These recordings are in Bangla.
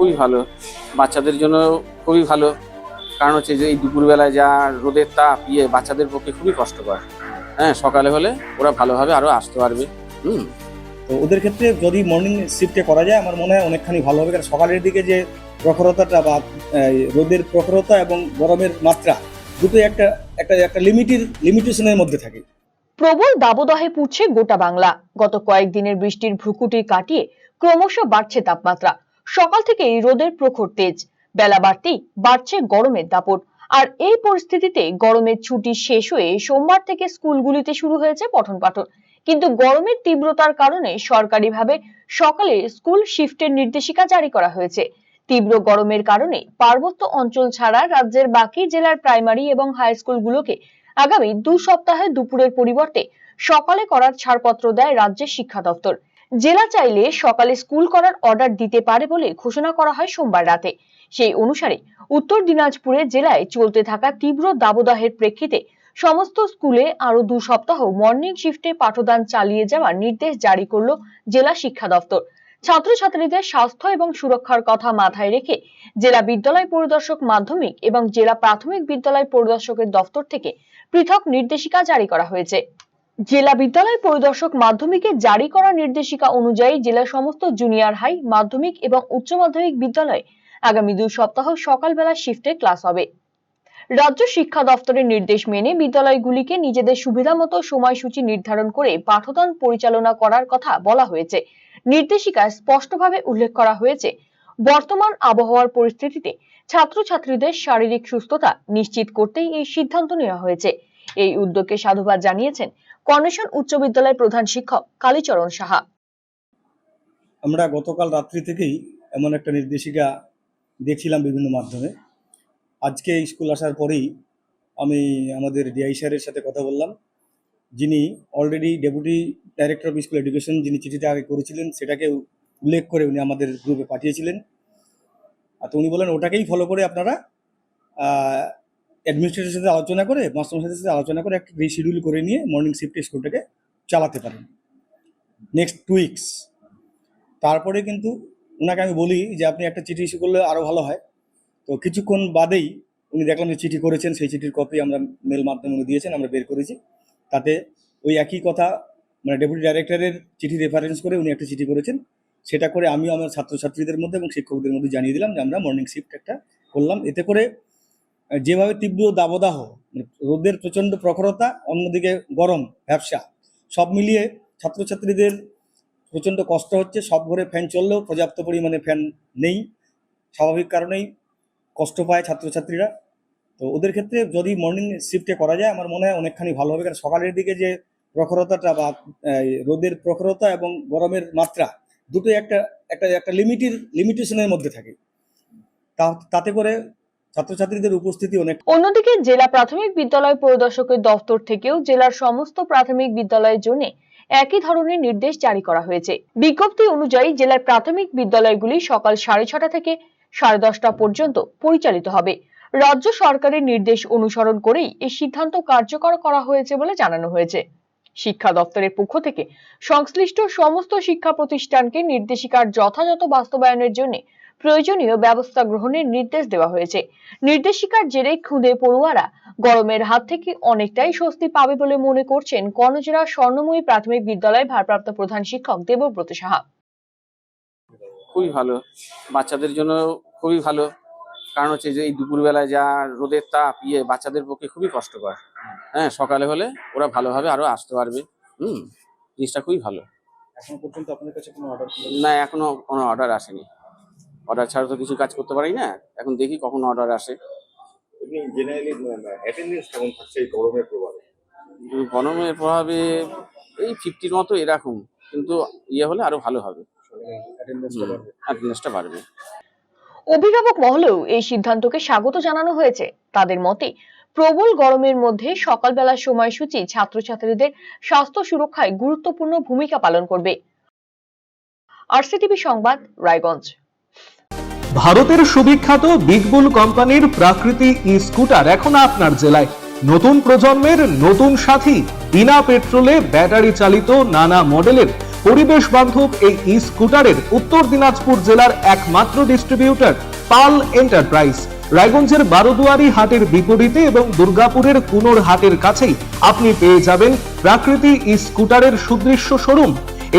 খুবই ভালো, বাচ্চাদের জন্য খুবই ভালো। কারণ হচ্ছে যে এই দুপুরবেলায় যা রোদের তাপ বাচ্চাদের পক্ষে খুবই কষ্টকর। হ্যাঁ, সকালে হলে ওরা ভালোভাবে আরো আসতে পারবে। তো ওদের ক্ষেত্রে যদি মর্নিং শিফটে করা যায় আমার মনে হয় অনেকখানি ভালো হবে, কারণ সকালের দিকে যে প্রখরতাটা বা রোদের প্রখরতা এবং গরমের মাত্রা দুটোই একটা একটা একটা লিমিটেশনের মধ্যে থাকে। প্রবল দাবদাহে পুড়ছে গোটা বাংলা। গত কয়েকদিনের বৃষ্টির ভ্রুকুটি কাটিয়ে ক্রমশ বাড়ছে তাপমাত্রা। সকাল থেকেই রোদের প্রখর তেজ, বেলা বাড়তেই বাড়ছে গরমের দাপট। আর এই পরিস্থিতিতে গরমের ছুটি শেষ হয়ে সোমবার থেকে স্কুলগুলিতে শুরু হয়েছে পঠন পাঠন। কিন্তু গরমের তীব্রতার কারণে সরকারিভাবে সকালে স্কুল শিফটের নির্দেশিকা জারি করা হয়েছে। তীব্র গরমের কারণে পার্বত্য অঞ্চল ছাড়া রাজ্যের বাকি জেলার প্রাইমারি এবং হাই স্কুলগুলোকে আগামী 2 সপ্তাহে দুপুরের পরিবর্তে সকালে করার ছাড়পত্র দেয় রাজ্যের শিক্ষা দপ্তর। জেলা চাইলে সকালে স্কুল করার অর্ডার দিতে পারে বলে ঘোষণা করা হয় সোমবার রাতে। সেই অনুসারে উত্তর দিনাজপুরে জেলায় চলতে থাকা তীব্র দাবদাহের প্রেক্ষিতে সমস্ত স্কুলে আরো 2 সপ্তাহ মর্নিং শিফটে পাঠদান চালিয়ে যাওয়ার নির্দেশ জারি করল জেলা শিক্ষা দপ্তর। ছাত্রছাত্রীদের স্বাস্থ্য এবং সুরক্ষার কথা মাথায় রেখে জেলা বিদ্যালয় পরিদর্শক মাধ্যমিক এবং জেলা প্রাথমিক বিদ্যালয় পরিদর্শকের দপ্তর থেকে পৃথক নির্দেশিকা জারি করা হয়েছে। জেলা বিদ্যালয় পরিদর্শক মাধ্যমিকের জারি করা নির্দেশিকা অনুযায়ী জেলার সমস্ত জুনিয়র হাই, মাধ্যমিক এবং উচ্চ মাধ্যমিক বিদ্যালয়ে আগামী 2 সপ্তাহ সকালবেলা শিফটে ক্লাস হবে। রাজ্য শিক্ষা দপ্তরের নির্দেশ মেনে বিদ্যালয়গুলিকে নিজেদের সুবিধামতো সময়সূচি নির্ধারণ করে পাঠদান পরিচালনা করার কথা বলা হয়েছে। নির্দেশিকায় স্পষ্টভাবে উল্লেখ করা হয়েছে, বর্তমান আবহাওয়ার পরিস্থিতিতে ছাত্রছাত্রীদের শারীরিক সুস্থতা নিশ্চিত করতেই এই সিদ্ধান্ত নেওয়া হয়েছে। এই উদ্যোগকে সাধুবাদ জানিয়েছেন কর্নেশন উচ্চ বিদ্যালয়ের প্রধান শিক্ষক কালীচরণ সাহা। আমরা গতকাল রাত্রি থেকেই এমন একটা নির্দেশিকা দেখছিলাম বিভিন্ন মাধ্যমে। আজকে স্কুল আসার পরেই আমি আমাদের ডিআই স্যারের সাথে কথা বললাম, যিনি already deputy director of school education যিনি চিঠিটা আগে করেছিলেন সেটাকে উল্লেখ করে উনি আমাদের গ্রুপে পাঠিয়েছিলেন। তো উনি বলেন ওটাকেই ফলো করে আপনারা অ্যাডমিনিস্ট্রেটরের সাথে আলোচনা করে, মাস্টারমশাইদের সাথে আলোচনা করে একটা রিশিডিউল করে নিয়ে মর্নিং শিফটে স্কুলটাকে চালাতে পারেন নেক্সট 2 উইকস। তারপরে কিন্তু ওনাকে আমি বলি যে আপনি একটা চিঠি ইস্যু করলে আরও ভালো হয়। তো কিছুক্ষণ বাদেই উনি দেখলাম যে চিঠি করেছেন, সেই চিঠির কপি আমরা মেল মাধ্যমে উনি দিয়েছেন, আমরা বের করেছি। তাতে ওই একই কথা মানে ডেপুটি ডাইরেক্টরের চিঠি রেফারেন্স করে উনি একটা চিঠি করেছেন, সেটা করে আমিও আমার ছাত্রছাত্রীদের মধ্যে এবং শিক্ষকদের মধ্যে জানিয়ে দিলাম যে আমরা মর্নিং শিফট একটা করলাম। এতে করে যেভাবে তীব্র দাবদাহ, রোদের প্রচণ্ড প্রখরতা, অন্যদিকে গরম ব্যবসা, সব মিলিয়ে ছাত্রছাত্রীদের প্রচণ্ড কষ্ট হচ্ছে। সব ঘরে ফ্যান চললেও পর্যাপ্ত পরিমাণে ফ্যান নেই, স্বাভাবিক কারণেই কষ্ট পায় ছাত্রছাত্রীরা। তো ওদের ক্ষেত্রে যদি মর্নিং শিফটে করা যায় আমার মনে হয় অনেকখানি ভালো হবে, কারণ সকালের দিকে যে প্রখরতাটা বা রোদের প্রখরতা এবং গরমের মাত্রা দুটোই একটা একটা একটা লিমিটেশনের মধ্যে থাকে। তাতে করে ছাত্রছাত্রীদের উপস্থিতি অনেক। অন্যদিকে জেলা প্রাথমিক বিদ্যালয় পরিদর্শকের দপ্তর থেকেও জেলার সমস্ত প্রাথমিক বিদ্যালয়ের জন্য একই ধরনের নির্দেশ জারি করা হয়েছে। বিজ্ঞপ্তি অনুযায়ী জেলার প্রাথমিক বিদ্যালয়গুলি সকাল 6:30 থেকে 10:30 পর্যন্ত পরিচালিত হবে। রাজ্য সরকারের নির্দেশ অনুসরণ করেই এই সিদ্ধান্ত কার্যকর করা হয়েছে বলে জানানো হয়েছে। শিক্ষা দপ্তরের পক্ষ থেকে সংশ্লিষ্ট সমস্ত শিক্ষা প্রতিষ্ঠানকে নির্দেশিকার যথাযথ বাস্তবায়নের জন্য প্রয়োজনীয় ব্যবস্থা গ্রহণের নির্দেশ দেওয়া হয়েছে। নির্দেশিকার জেরে খুদে পড়ুয়ারা গরমের হাত থেকে অনেকটাই স্বস্তি পাবে বলে মনে করছেন কর্ণজোড়া স্বর্ণময়ী প্রাথমিক বিদ্যালয়ের ভারপ্রাপ্ত প্রধান শিক্ষক দেবব্রত সাহা। খুবই ভালো, বাচ্চাদের জন্য খুবই ভালো। কারণ হচ্ছে যে এই দুপুরবেলায় যা রোদের তাপ বাচ্চাদের পক্ষে খুবই কষ্টকর। হ্যাঁ, সকালে হলে ওরা ভালোভাবে আরো আসতে পারবে। জিনিসটা খুবই ভালো। এখন পর্যন্ত আপনাদের কাছে কোনো অর্ডার না, এখনো কোনো অর্ডার আসেনি। অর্ডার ছাড়া তো কিছু কাজ করতে পারি না, এখন দেখি কখন অর্ডার আসে। জেনারেলি অ্যাটেন্ডেন্স কেমন থাকছে এই গরমের প্রভাবে? গরমের প্রভাবে এই 50-র মতো এরকম, কিন্তু হলে আরো ভালো হবে, অ্যাটেন্ডেন্সটা বাড়বে। অভিভাবক মহলেও এই সিদ্ধান্তকে স্বাগত জানানো হয়েছে। তাদের মতে প্রবল গরমের মধ্যে সকালবেলার সময়সূচি ছাত্রছাত্রীদের স্বাস্থ্য সুরক্ষায় গুরুত্বপূর্ণ ভূমিকা পালন করবে। আরসিটিভি সংবাদ, রায়গঞ্জ। ভারতের সুবিখ্যাত বিগ বুল কোম্পানির প্রাকৃতি ই স্কুটার এখন আপনার জেলায়। নতুন প্রজন্মের নতুন সাথী, বিনা পেট্রোলে ব্যাটারি চালিত নানা মডেলের পরিবেশ বান্ধব এই ই স্কুটারের উত্তর দিনাজপুর জেলার একমাত্র ডিস্ট্রিবিউটর পাল এন্টারপ্রাইজ। রায়গঞ্জের বারোদুয়ারি হাটের বিপরীতে এবং দুর্গাপুরের কুনোর হাটের কাছেই আপনি পেয়ে যাবেন প্রাকৃতি ই স্কুটারের সুদৃশ্য শোরুম।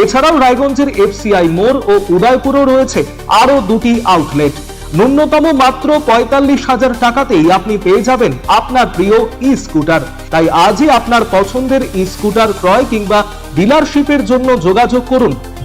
এছাড়াও রায়গঞ্জের এফসিআই মোড় ও উদয়পুরেও রয়েছে আরো দুটি আউটলেট। ন্যূনতম মাত্র 45,000 টাকাতেই আপনি পেয়ে যাবেন আপনার প্রিয় ই স্কুটার। তাই আজই আপনার পছন্দের ই স্কুটার ক্রয় কিংবা ডিলারশিপের জন্য যোগাযোগ করুন